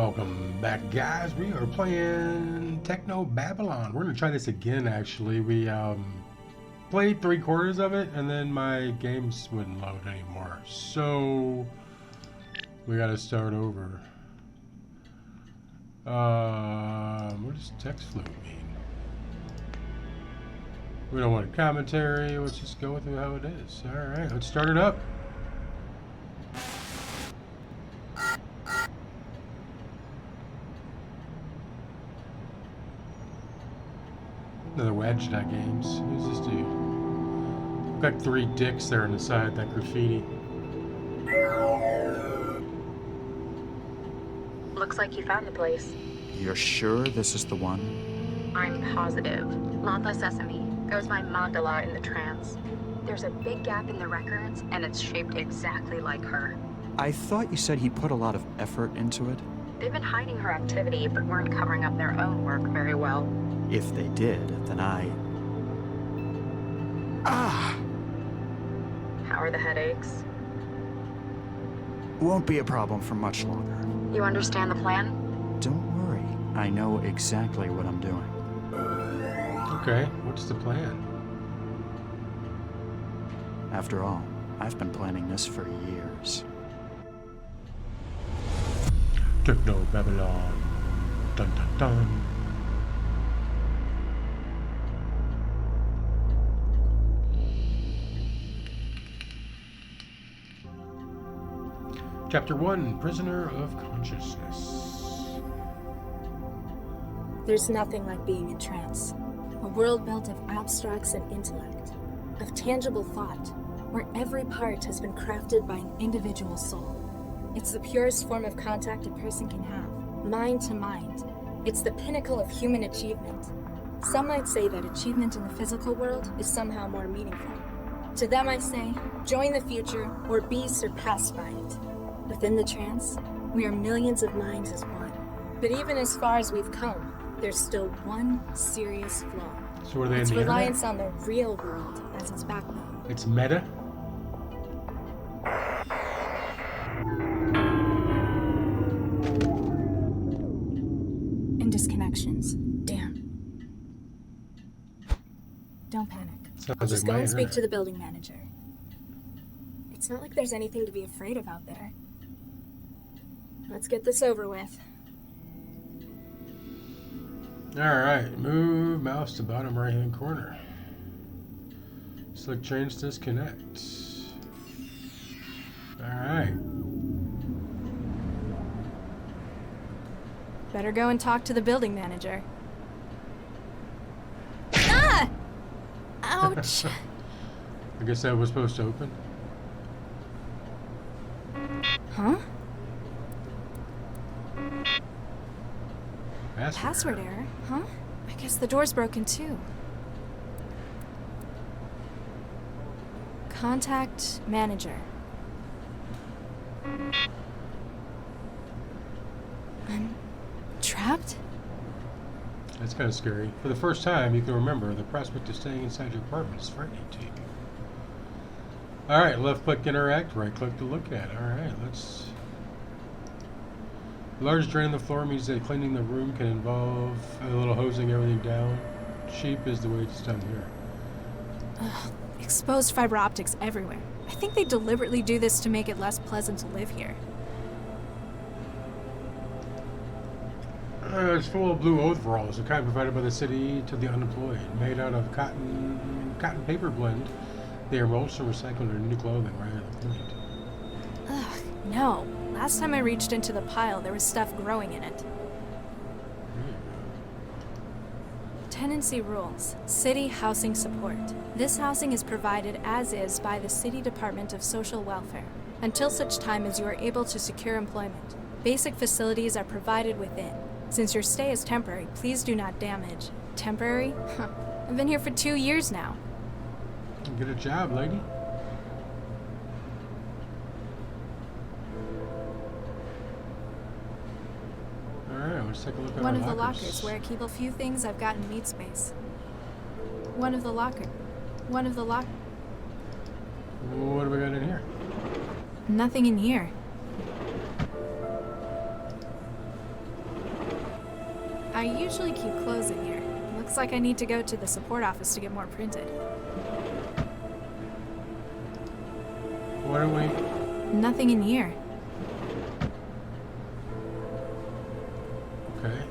Welcome back, guys. We are playing Technobabylon. We're gonna try this again. Actually, we played 3/4 of it, and then my games wouldn't load anymore. So we gotta start over. What does text flute mean? We don't want a commentary. Let's just go with it how it is. All right, let's start it up. Another wedge that games. Who's this dude? Got 3 dicks there on the side, that graffiti. Looks like you found the place. You're sure this is the one? I'm positive. Lanta Sesame goes by Mandala in the trance. There's a big gap in the records, and it's shaped exactly like her. I thought you said he put a lot of effort into it. They've been hiding her activity, but weren't covering up their own work very well. If they did, then How are the headaches? Won't be a problem for much longer. You understand the plan? Don't worry. I know exactly what I'm doing. Okay, what's the plan? After all, I've been planning this for years. Technobabylon. Dun dun dun. Chapter 1, Prisoner of Consciousness. There's nothing like being in trance. A world built of abstracts and intellect, of tangible thought, where every part has been crafted by an individual soul. It's the purest form of contact a person can have, mind to mind. It's the pinnacle of human achievement. Some might say that achievement in the physical world is somehow more meaningful. To them I say, join the future or be surpassed by it. Within the trance, we are millions of minds as one. But even as far as we've come, there's still one serious flaw. So are they It's in the reliance internet? on the real world as its backbone. It's meta? And disconnections. Damn. Don't panic. Sounds I'll just like go my and speak internet. to the building manager. It's not like there's anything to be afraid of out there. Let's get this over with. Alright, move mouse to bottom right hand corner. Select change disconnect. Alright. Better go and talk to the building manager. Ah! Ouch! I guess that was supposed to open. Huh? Password. Password error, huh? I guess the door's broken too. Contact manager. I'm trapped? That's kind of scary. For the first time, you can remember the prospect of staying inside your apartment is frightening to you. Alright, left click to interact, right click to look at. Alright, let's... Large drain on the floor means that cleaning the room can involve a little hosing everything down. Cheap is the way it's done here. Ugh, exposed fiber optics everywhere. I think they deliberately do this to make it less pleasant to live here. It's full of blue overalls, the kind provided by the city to the unemployed. Made out of cotton paper blend. They are mulched and recycled into new clothing rather than cleaned. Ugh, no. Last time I reached into the pile, there was stuff growing in it. Tenancy rules. City housing support. This housing is provided as is by the City Department of Social Welfare, until such time as you are able to secure employment. Basic facilities are provided within. Since your stay is temporary, please do not damage. Temporary? Huh. I've been here for 2 years now. Get a job, lady. Alright, let's take a look at One our of the lockers. lockers where I keep a few things I've got in meat space. One of the lock. What do we got in here? Nothing in here. I usually keep clothes in here. Looks like I need to go to the support office to get more printed. What are we? Nothing in here. Okay.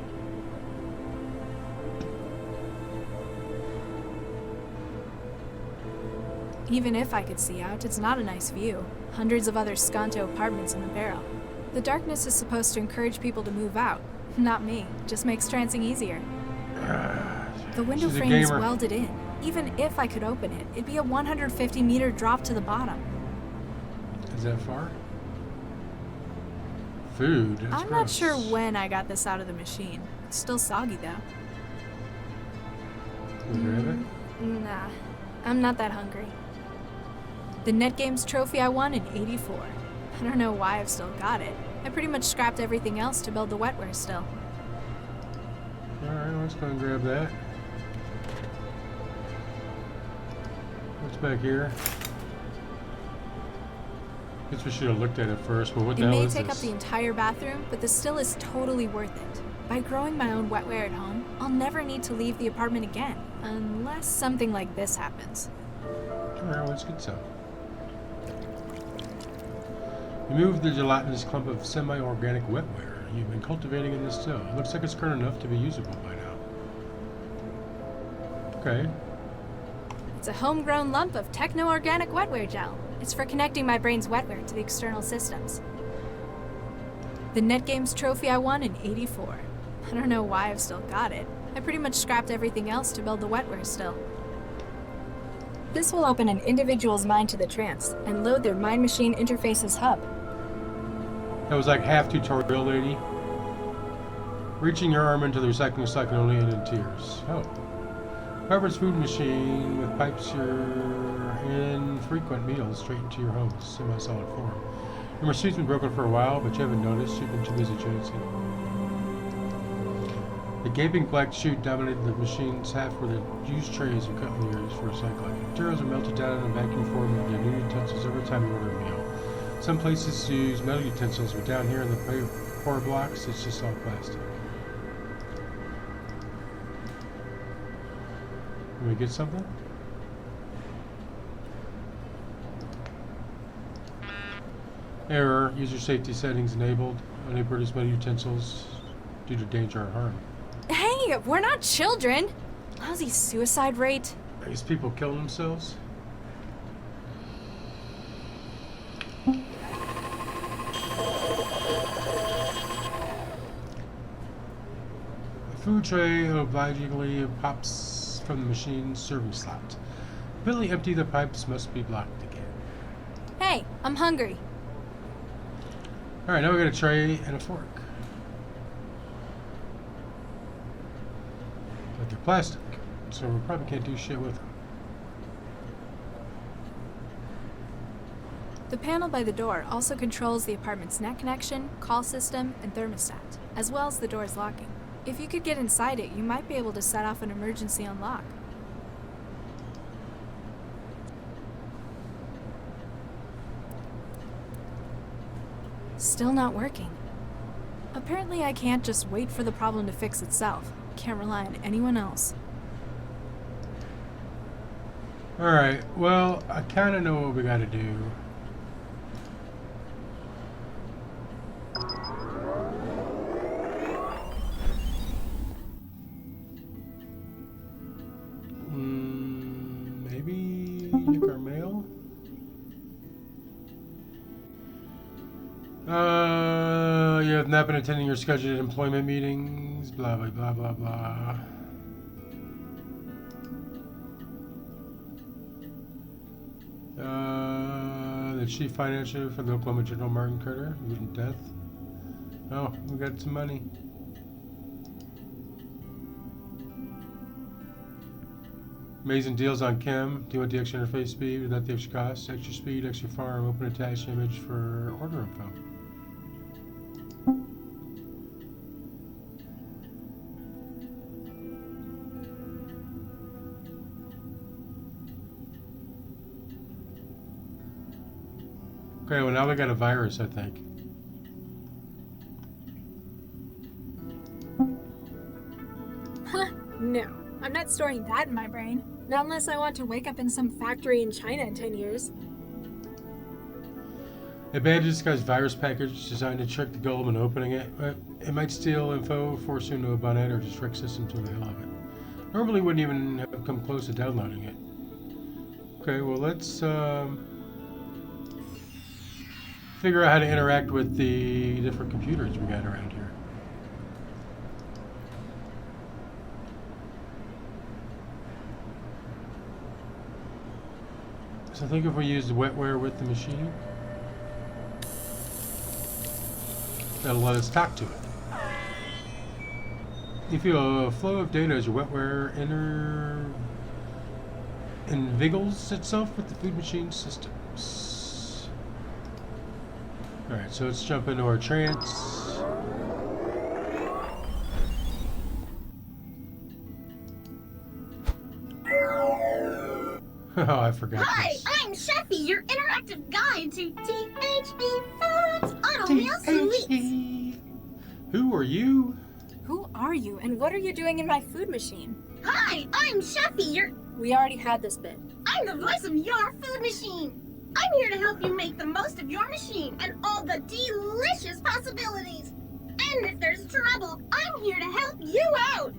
Even if I could see out, it's not a nice view. Hundreds of other Skanto apartments in the barrel. The darkness is supposed to encourage people to move out. Not me. Just makes trancing easier. The window She's a frame is gamer. welded in. Even if I could open it, it'd be a 150-meter drop to the bottom. Is that far? Food. That's I'm not gross. sure when I got this out of the machine. It's still soggy, though. Can we grab it? Nah, I'm not that hungry. The NetGames trophy I won in '84. I don't know why I've still got it. I pretty much scrapped everything else to build the wetware still. Alright, let's go and grab that. What's back here? Guess we should have looked at it first, but what the It hell may is take up this? the entire bathroom, but this still is totally worth it. By growing my own wetware at home, I'll never need to leave the apartment again, unless something like this happens. Alright, let's get some. Remove the gelatinous clump of semi-organic wetware you've been cultivating in this still. It looks like it's current enough to be usable by now. Okay. It's a homegrown lump of techno-organic wetware gel. It's for connecting my brain's wetware to the external systems. The NetGames trophy I won in '84. I don't know why I've still got it. I pretty much scrapped everything else to build the wetware still. This will open an individual's mind to the trance and load their mind-machine interfaces hub. That was like half tutorial, lady. Reaching your arm into the recycling slot can only end in tears. Oh. Robert's food machine with pipes your infrequent meals straight into your home. Semi-solid form. Your machine's been broken for a while, but you haven't noticed. You've been too busy chancing. The gaping black chute dominated the machine's half where the used trays and cutlery for recycling. Materials are melted down in a vacuum form into new utensils every time you order a meal. Some places use metal utensils, but down here in the pour blocks, it's just all plastic. Can we get something? Error. User safety settings enabled. Only produce metal utensils due to danger or harm. Hey, we're not children! Lousy suicide rate. I guess people kill themselves. A food tray obligingly pops from the machine's serving slot. Completely empty, the pipes must be blocked again. Hey, I'm hungry. Alright, now we got a tray and a fork. But they're plastic, so we probably can't do shit with them. The panel by the door also controls the apartment's net connection, call system, and thermostat, as well as the door's locking. If you could get inside it, you might be able to set off an emergency unlock. Still not working. Apparently I can't just wait for the problem to fix itself. Can't rely on anyone else. Alright, well, I kind of know what we got to do. Maybe check our mail? You have not been attending your scheduled employment meetings, blah, blah, blah, blah, blah. The chief financier for the Oklahoma General Martin Carter, in death. Oh, we got some money. Amazing deals on Chem. Do you want the extra interface speed without the extra cost? Extra speed, extra farm, open attached image for order info. Okay, well now we got a virus, I think. No, I'm not storing that in my brain. Not unless I want to wake up in some factory in China in 10 years. A badly disguised virus package designed to trick the Golem into opening it, but it might steal info, force you into a bonnet, or just trick systems to the hell of it. Normally wouldn't even have come close to downloading it. Okay, well let's figure out how to interact with the different computers we got around here. So I think if we use the wetware with the machine, that'll let us talk to it. You feel a flow of data as your wetware invigilates itself with the food machine systems. Alright, so let's jump into our trance. Oh, I forgot Hi, this. I'm Sheffy, your interactive guide to THE Foods Auto Meal Sweets. Who are you? Who are you, and what are you doing in my food machine? Hi, I'm Sheffy, We already had this bit. I'm the voice of your food machine. I'm here to help you make the most of your machine and all the delicious possibilities. And if there's trouble, I'm here to help you out.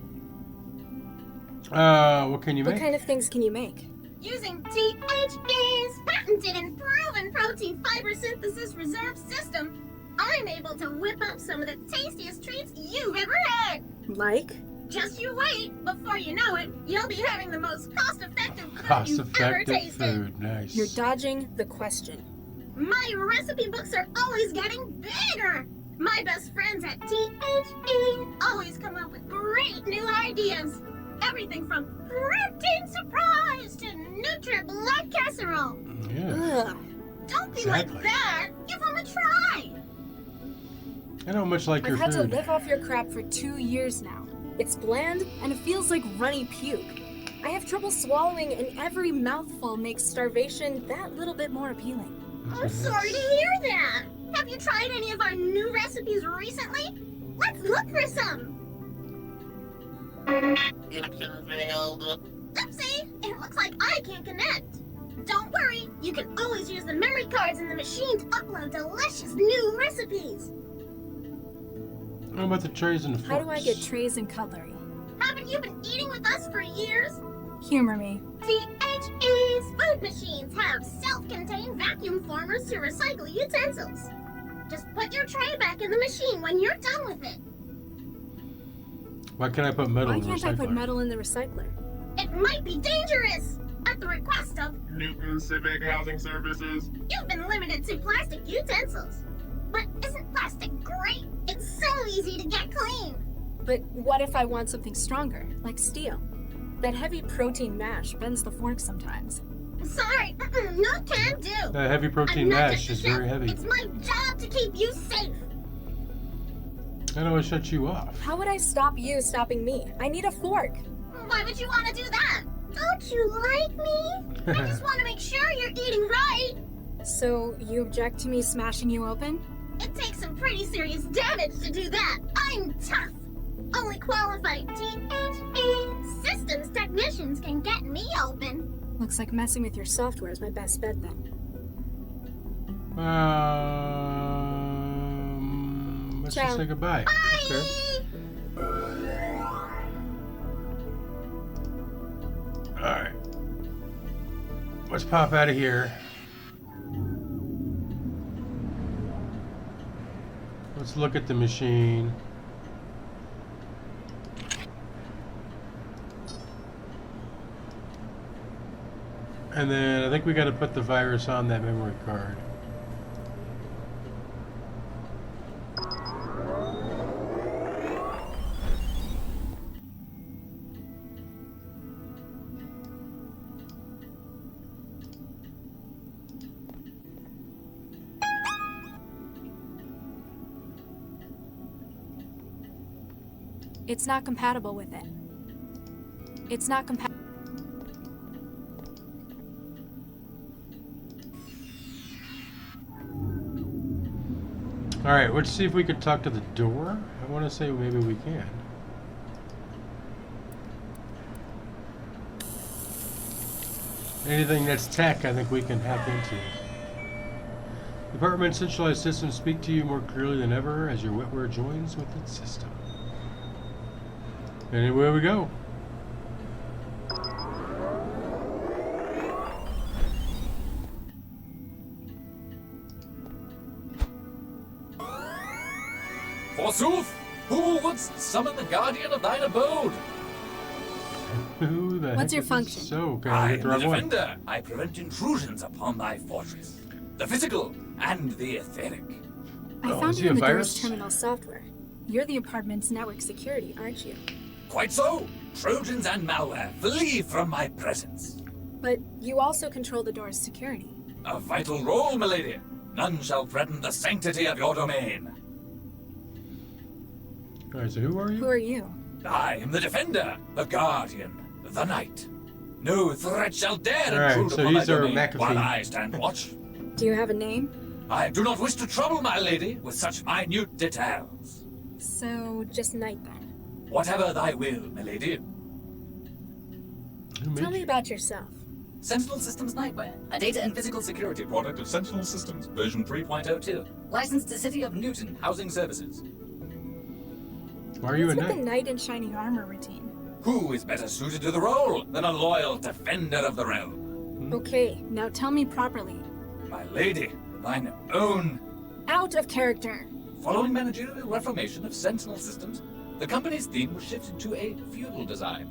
What can you make? What kind of things can you make? Using THE's patented and proven protein fiber synthesis reserve system, I'm able to whip up some of the tastiest treats you've ever had. Like? Just you wait. Before you know it, you'll be having the most cost-effective food you've ever Cost-effective tasted. food, nice. You're dodging the question. My recipe books are always getting bigger. My best friends at THE always come up with great new ideas. Everything from protein surprise to Nutri-Blood casserole. Yeah. Ugh. Don't be Exactly. like that. Give them a try. I don't much like I've your had food. to live off your crap for 2 years now. It's bland, and it feels like runny puke. I have trouble swallowing, and every mouthful makes starvation that little bit more appealing. I'm sorry to hear that. Have you tried any of our new recipes recently? Let's look for some. Oopsie, it looks like I can't connect. Don't worry, you can always use the memory cards in the machine to upload delicious new recipes. What about the trays and the forks? How do I get trays and cutlery? Haven't you been eating with us for years? Humor me. THE's food machines have self-contained vacuum formers to recycle utensils. Just put your tray back in the machine when you're done with it. Why can't I put metal Why in the can't I put recycler? metal in the recycler? It might be dangerous. At the request of Newton Civic Housing Services. You've been limited to plastic utensils. But isn't plastic great? It's so easy to get clean. But what if I want something stronger, like steel? That heavy protein mash bends the fork sometimes. Sorry, no can do. That heavy protein I'm not mash just is a chef. very heavy. It's my job to keep you safe. I don't want to shut you off. How would I stop you stopping me? I need a fork. Why would you want to do that? Don't you like me? I just want to make sure you're eating right. So you object to me smashing you open? It takes some pretty serious damage to do that. I'm tough. Only qualified THE systems technicians can get me open. Looks like messing with your software is my best bet then. Let's Ciao. just say goodbye. Bye. Okay. Alright. Let's pop out of here. Let's look at the machine. And then I think we got to put the virus on that memory card. It's not compatible with it. It's not compatible. Alright, let's see if we could talk to the door. I want to say maybe we can. Anything that's tech, I think we can hack into. Department centralized systems speak to you more clearly than ever as your wetware joins with its system. Anywhere we go. Forsooth, who wouldst summon the guardian of thine abode? Who the What's heck your is function? this? So, can I I get am the the right one? defender. I prevent intrusions upon thy fortress. The physical and the etheric. I Oh, found is he you a in the virus? door's terminal software. You're the apartment's network security, aren't you? Quite so. Trojans and malware, flee from my presence. But you also control the door's security. A vital role, milady. None shall threaten the sanctity of your domain. Alright, so who are you? Who are you? I am the defender, the guardian, the knight. No threat shall dare Alright, intrude so upon my he's our domain McAfee. while I stand watch. Do you have a name? I do not wish to trouble my lady with such minute details. So, just Knight then. Whatever thy will, milady. Who made Tell me you? about yourself. Sentinel Systems Nightwear, a data and physical security product of Sentinel Systems, version 3.02. Licensed to City of Newton Housing Services. Why are you a What's with the knight? knight in shiny armor routine? Who is better suited to the role than a loyal defender of the realm? Okay, now tell me properly. My lady, thine own. Out of character! Following managerial reformation of Sentinel Systems, the company's theme was shifted to a feudal design.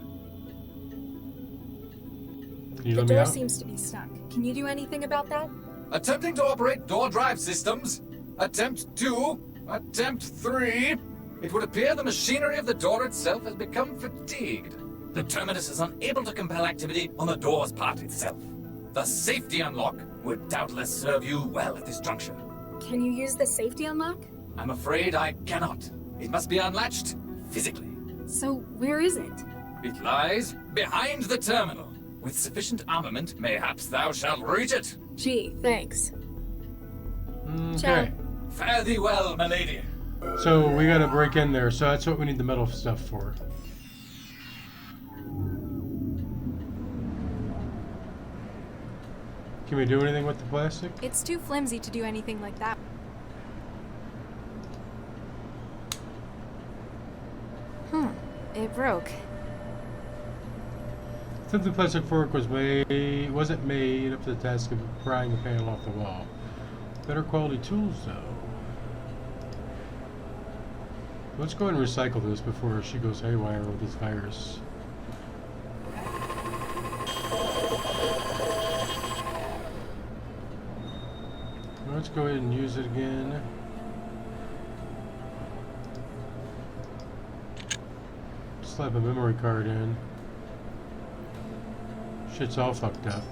Can you The let me door out? seems to be stuck. Can you do anything about that? Attempting to operate door drive systems. Attempt 2. Attempt 3. It would appear the machinery of the door itself has become fatigued. The terminus is unable to compel activity on the door's part itself. The safety unlock would doubtless serve you well at this juncture. Can you use the safety unlock? I'm afraid I cannot. It must be unlatched physically. So, where is it? It lies behind the terminal. With sufficient armament, mayhaps thou shalt reach it. Gee, thanks. Okay. Fare thee well, my lady. So we gotta break in there, so that's what we need the metal stuff for. Can we do anything with the plastic? It's too flimsy to do anything like that. It broke. Since the plastic fork wasn't made up to the task of prying the panel off the wall. Better quality tools though. Let's go ahead and recycle this before she goes haywire with this virus. Let's go ahead and use it again. Slap a memory card in. Shit's all fucked up.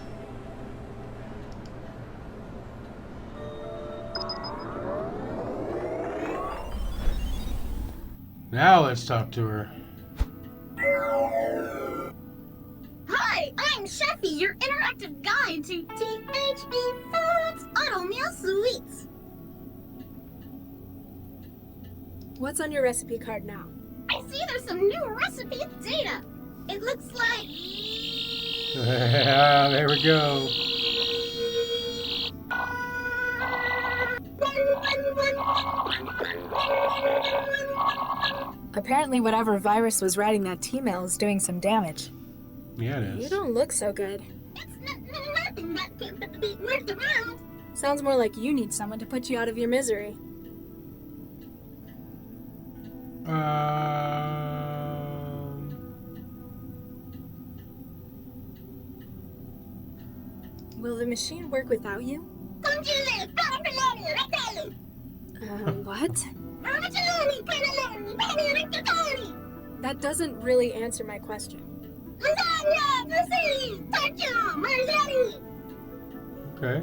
Now let's talk to her. Hi, I'm Sheffy, your interactive guide to THE Foods Auto Meal Sweets. What's on your recipe card now? I see there's some new recipe data. It looks like... There we go. Apparently whatever virus was writing that T-mail is doing some damage. Yeah, it You is. don't look so good. It's nothing that can be worked around. Sounds more like you need someone to put you out of your misery. Will the machine work without you? What? That doesn't really answer my question. Okay.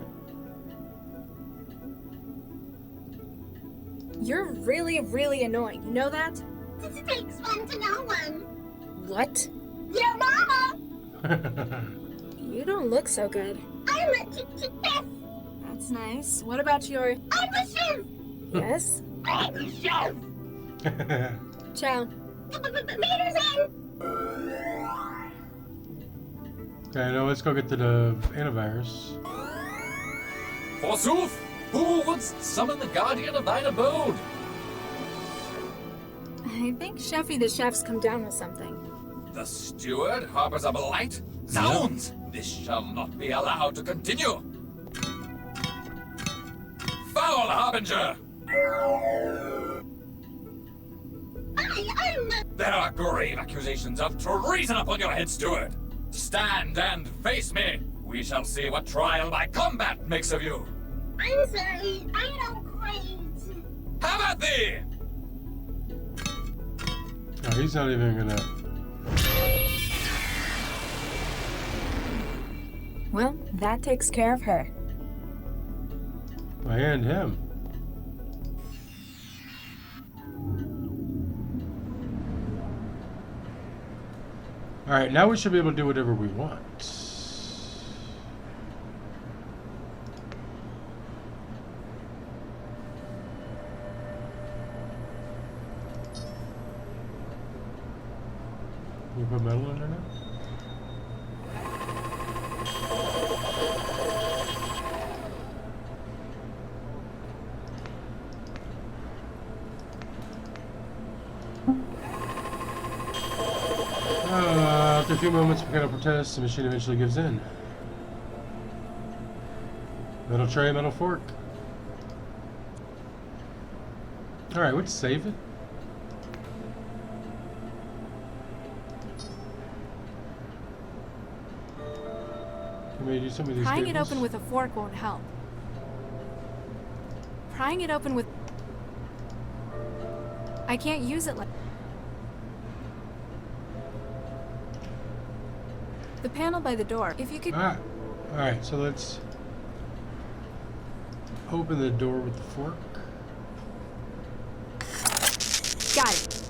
You're really, really annoying. You know that? This takes one to know one. What? Your mama! You don't look so good. I'm a chef. That's nice. What about your... I'm a chef. Yes? I'm a chef. Ciao. Meters in. Okay, now let's go get to the antivirus. Forsooth, who wouldst summon the guardian of thine abode? I think Chefy the chef's come down with something. The steward harbors a blight? Zounds! This shall not be allowed to continue! Foul harbinger! There are grave accusations of treason upon your head, steward. Stand and face me. We shall see what trial by combat makes of you. I'm sorry, I don't quite. Have at thee! Oh, he's not even gonna. Well, that takes care of her. And him. Alright, now we should be able to do whatever we want. We put metal in there now? After a few moments, we kind of protest. The machine eventually gives in. Metal tray, metal fork. Alright, let's save it. Can we do some of these Prying it tables? open with a fork won't help. Prying it open with... I can't use it like... The panel by the door. If you could... Alright, so let's open the door with the fork. Got it.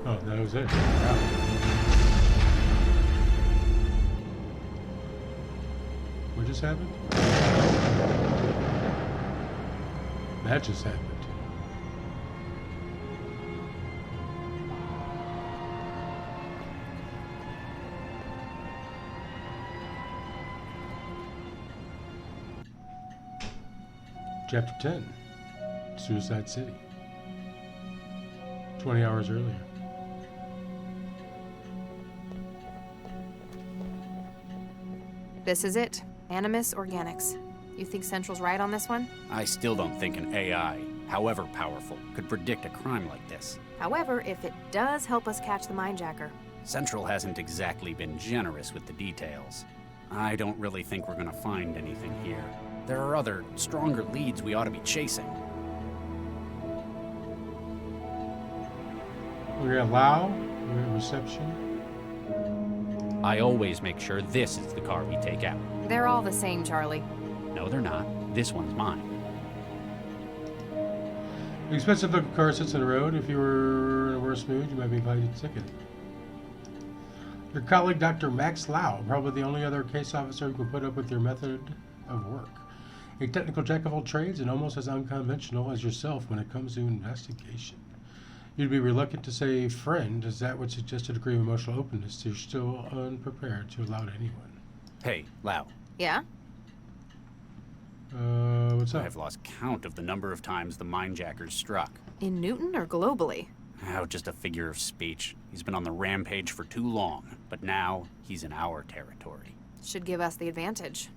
Oh, that was it. Wow. What just happened? That just happened. Chapter 10, Suicide City. 20 hours earlier. This is it. Animus Organics. You think Central's right on this one? I still don't think an AI, however powerful, could predict a crime like this. However, if it does help us catch the mindjacker. Central hasn't exactly been generous with the details. I don't really think we're gonna find anything here. There are other, stronger leads we ought to be chasing. We got Lao, we got reception. I always make sure this is the car we take out. They're all the same, Charlie. No, they're not. This one's mine. The expensive looking car sits in the road. If you were in a worse mood, you might be invited to ticket. Your colleague, Dr. Max Lau, probably the only other case officer who can put up with your method of work. A technical jack of all trades and almost as unconventional as yourself when it comes to investigation. You'd be reluctant to say friend, as that would suggest a degree of emotional openness. You're still unprepared to allow anyone. Hey, Lau. Yeah? What's up? I've lost count of the number of times the mindjackers struck. In Newton or globally? Oh, just a figure of speech. He's been on the rampage for too long, but now he's in our territory. Should give us the advantage.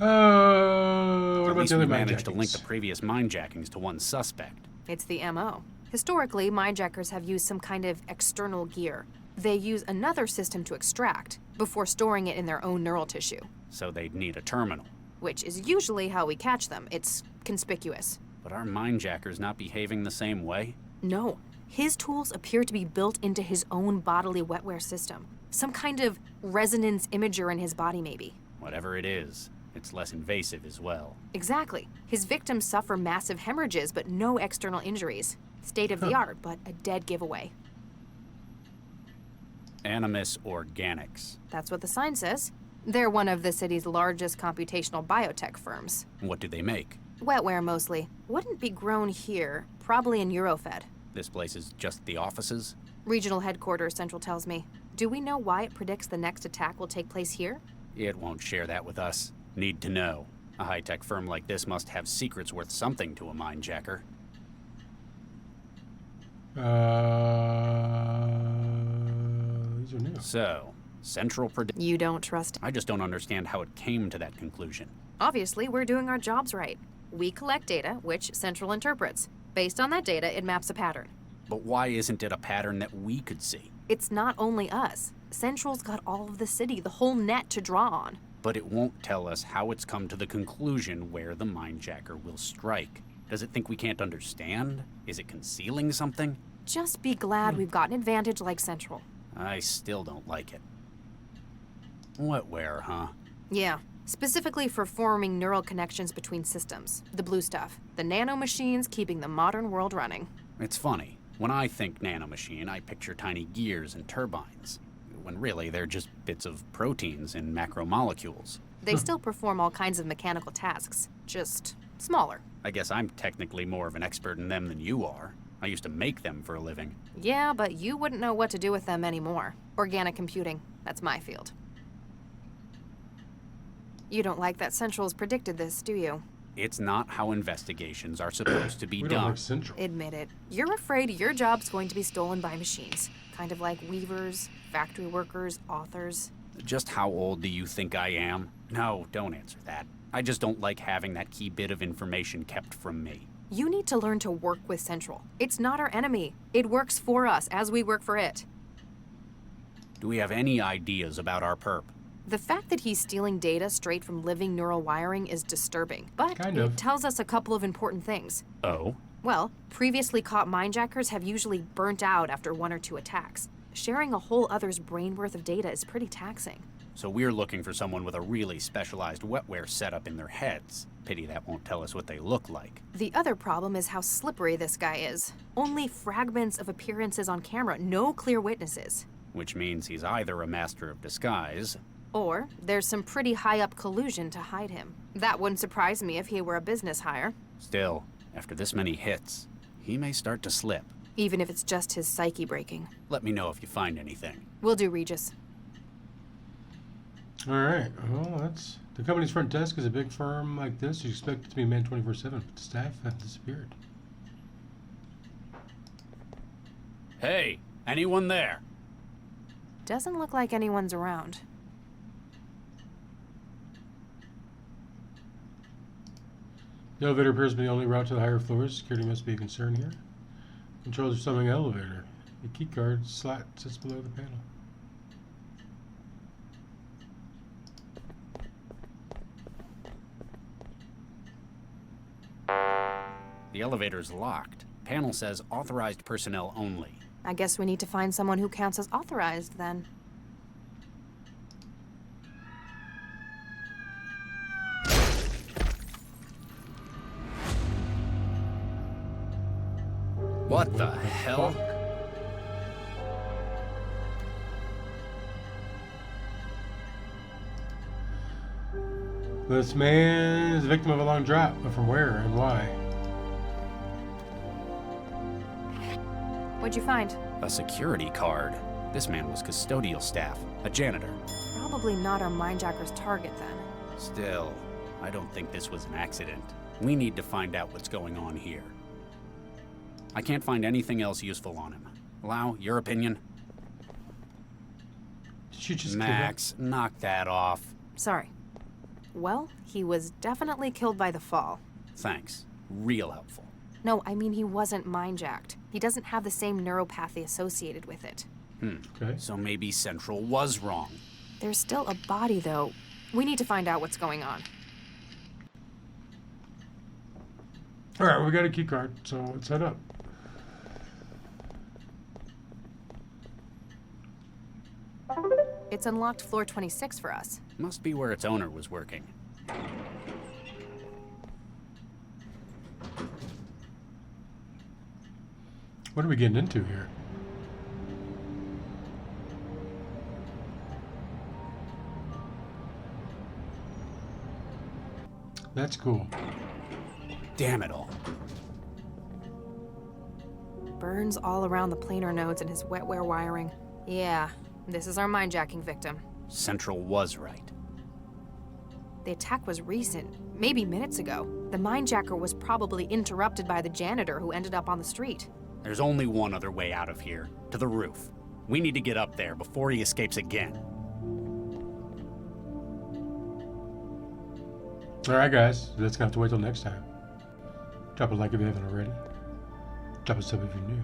What At about least the we other managed to link mindjackings? the previous mindjackings to one suspect. It's the MO. Historically, mindjackers have used some kind of external gear. They use another system to extract, before storing it in their own neural tissue. So they'd need a terminal. Which is usually how we catch them. It's conspicuous. But are mindjackers not behaving the same way? No. His tools appear to be built into his own bodily wetware system. Some kind of resonance imager in his body, maybe. Whatever it is, it's less invasive as well. Exactly. His victims suffer massive hemorrhages, but no external injuries. State of the art, but a dead giveaway. Animus Organics. That's what the sign says. They're one of the city's largest computational biotech firms. What do they make? Wetware, mostly. Wouldn't be grown here. Probably in Eurofed. This place is just the offices? Regional headquarters, Central tells me. Do we know why it predicts the next attack will take place here? It won't share that with us. Need to know. A high-tech firm like this must have secrets worth something to a mindjacker. These are new. So, Central predict... You don't trust. I just don't understand how it came to that conclusion. Obviously, we're doing our jobs right. We collect data, which Central interprets. Based on that data, it maps a pattern. But why isn't it a pattern that we could see? It's not only us. Central's got all of the city, the whole net to draw on. But it won't tell us how it's come to the conclusion where the mindjacker will strike. Does it think we can't understand? Is it concealing something? Just be glad we've got an advantage like Central. I still don't like it. Wetware, huh? Yeah. Specifically for forming neural connections between systems. The blue stuff. The nanomachines keeping the modern world running. It's funny. When I think nanomachine, I picture tiny gears and turbines. When really, they're just bits of proteins and macromolecules. They still perform all kinds of mechanical tasks. Just smaller. I guess I'm technically more of an expert in them than you are. I used to make them for a living. Yeah, but you wouldn't know what to do with them anymore. Organic computing. That's my field. You don't like that Central's predicted this, do you? It's not how investigations are supposed to be We done. don't like Central. Admit it. You're afraid your job's going to be stolen by machines. Kind of like weavers, factory workers, authors. Just how old do you think I am? No, don't answer that. I just don't like having that key bit of information kept from me. You need to learn to work with Central. It's not our enemy. It works for us as we work for it. Do we have any ideas about our perp? The fact that he's stealing data straight from living neural wiring is disturbing, but Kind of. it tells us a couple of important things. Oh? Well, previously caught mindjackers have usually burnt out after 1 or 2 attacks. Sharing a whole other's brain worth of data is pretty taxing. So we're looking for someone with a really specialized wetware setup in their heads. Pity that won't tell us what they look like. The other problem is how slippery this guy is. Only fragments of appearances on camera, no clear witnesses. Which means he's either a master of disguise, Or there's some pretty high-up collusion to hide him. That wouldn't surprise me if he were a business hire. still, after this many hits, he may start to slip. Even if it's just his psyche breaking. Let me know if you find anything. Will do, Regis. All right. Well, that's the company's front desk is a big firm like this. You expect it to be manned 24/7, but the staff have disappeared. Hey, anyone there? Doesn't look like anyone's around. The elevator appears to be the only route to the higher floors. Security must be a concern here. Controls are summing elevator. The key card slot sits below the panel. The elevator's locked. Panel says authorized personnel only. I guess we need to find someone who counts as authorized, then. What the hell? This man is the victim of a long drop, but from where and why? What'd you find? A security card. This man was custodial staff, a janitor. Probably not our mindjacker's target, then. Still, I don't think this was an accident. We need to find out what's going on here. I can't find anything else useful on him. Lau, your opinion? Did you just Max, knock that off. Sorry. Well, he was definitely killed by the fall. Thanks. Real helpful. No, I mean he wasn't mindjacked. He doesn't have the same neuropathy associated with it. Okay. So maybe Central was wrong. There's still a body, though. We need to find out what's going on. All right, we got a key card, so let's head up. It's unlocked floor 26 for us. Must be where its owner was working. What are we getting into here? That's cool. Damn it all. Burns all around the planar nodes and his wetware wiring. Yeah, this is our mindjacking victim. Central was right. The attack was recent, maybe minutes ago. The mindjacker was probably interrupted by the janitor who ended up on the street. There's only one other way out of here, to the roof. We need to get up there before he escapes again. Alright guys, that's gonna have to wait till next time. Drop a like if you haven't already. Drop a sub if you're new.